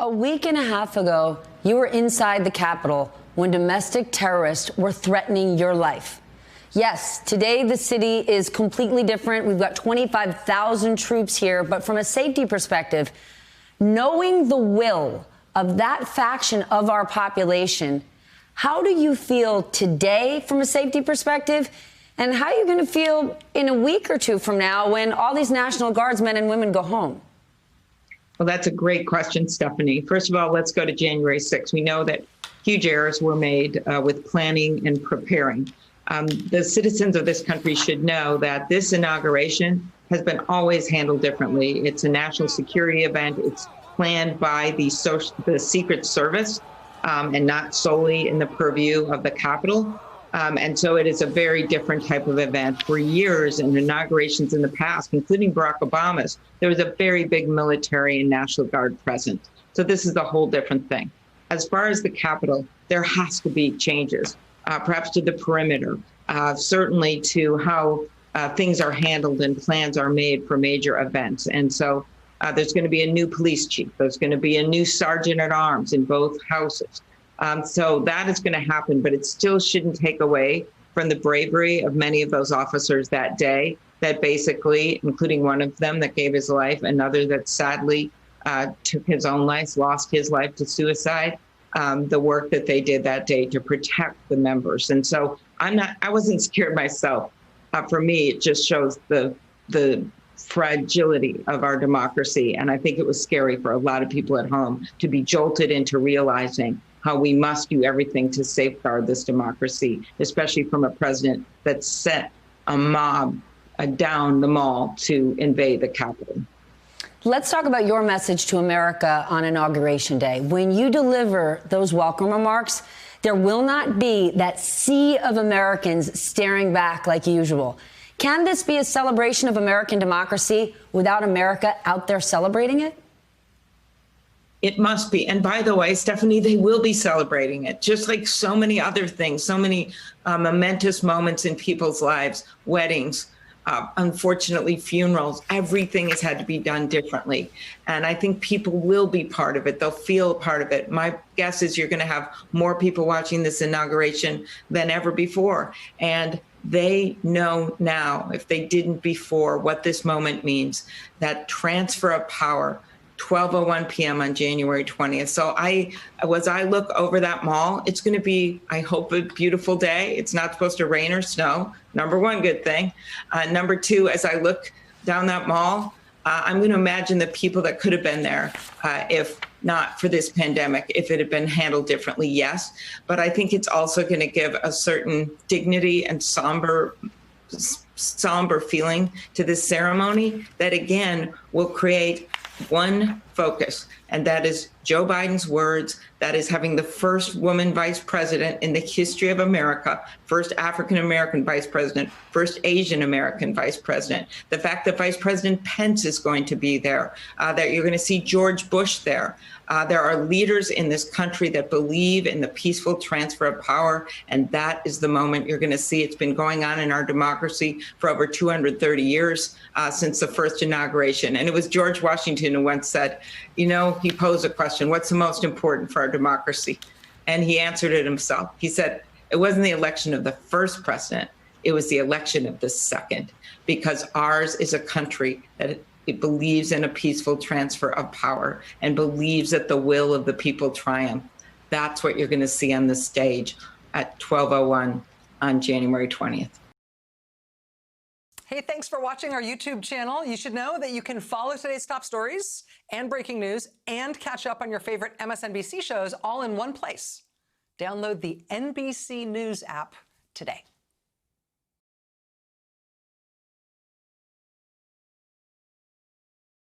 A week and a half ago, you were inside the Capitol when domestic terrorists were threatening your life. Yes, today the city is completely different. We've got 25,000 troops here. But from a safety perspective, knowing the will of that faction of our population, how do you feel today from a safety perspective? And how are you going to feel in a week or two from now when all these National Guardsmen and women go home? Well, that's a great question, Stephanie. First of all, let's go to January 6th. We know that huge errors were made with planning and preparing. The citizens of this country should know that this inauguration has been always handled differently. It's a national security event. It's planned by the Secret Service and not solely in the purview of the Capitol. And so it is a very different type of event. For years in inaugurations in the past, including Barack Obama's, there was a very big military and National Guard present. So this is a whole different thing. As far as the Capitol, there has to be changes, perhaps to the perimeter, certainly to how things are handled and plans are made for major events. And so there's going to be a new police chief. There's going to be a new sergeant at arms in both houses. So that is going to happen, but it still shouldn't take away from the bravery of many of those officers that day, that basically, including one of them that gave his life, another that sadly took his own life, lost his life to suicide, the work that they did that day to protect the members. And so I wasn't scared myself. For me, it just shows the fragility of our democracy. And I think it was scary for a lot of people at home to be jolted into realizing how we must do everything to safeguard this democracy, especially from a president that sent a mob down the mall to invade the Capitol. Let's talk about your message to America on Inauguration Day. When you deliver those welcome remarks, there will not be that sea of Americans staring back like usual. Can this be a celebration of American democracy without America out there celebrating it? It must be. And by the way, Stephanie, they will be celebrating it, just like so many other things, so many momentous moments in people's lives, weddings, unfortunately, funerals. Everything has had to be done differently. And I think people will be part of it. They'll feel a part of it. My guess is you're going to have more people watching this inauguration than ever before. And they know now, if they didn't before, what this moment means, that transfer of power, 12:01 p.m. on January 20th. So as I look over that mall, it's going to be, I hope, a beautiful day. It's not supposed to rain or snow. Number one, good thing. Number two, as I look down that mall, I'm going to imagine the people that could have been there if not for this pandemic, if it had been handled differently, yes. But I think it's also going to give a certain dignity and somber feeling to this ceremony that, again, will create one focus, and that is Joe Biden's words. That is having the first woman vice president in the history of America, first African-American vice president, first Asian-American vice president. The fact that Vice President Pence is going to be there, that you're going to see George Bush there. There are leaders in this country that believe in the peaceful transfer of power, and that is the moment you're going to see. It's been going on in our democracy for over 230 years since the first inauguration. And it was George Washington who once said, he posed a question, what's the most important for our democracy? And he answered it himself. He said, it wasn't the election of the first president, it was the election of the second, because ours is a country that it believes in a peaceful transfer of power and believes that the will of the people triumph. That's what you're going to see on the stage at 12:01 on January 20th. Hey, thanks for watching our YouTube channel. You should know that you can follow today's top stories and breaking news and catch up on your favorite MSNBC shows all in one place. Download the NBC News app today.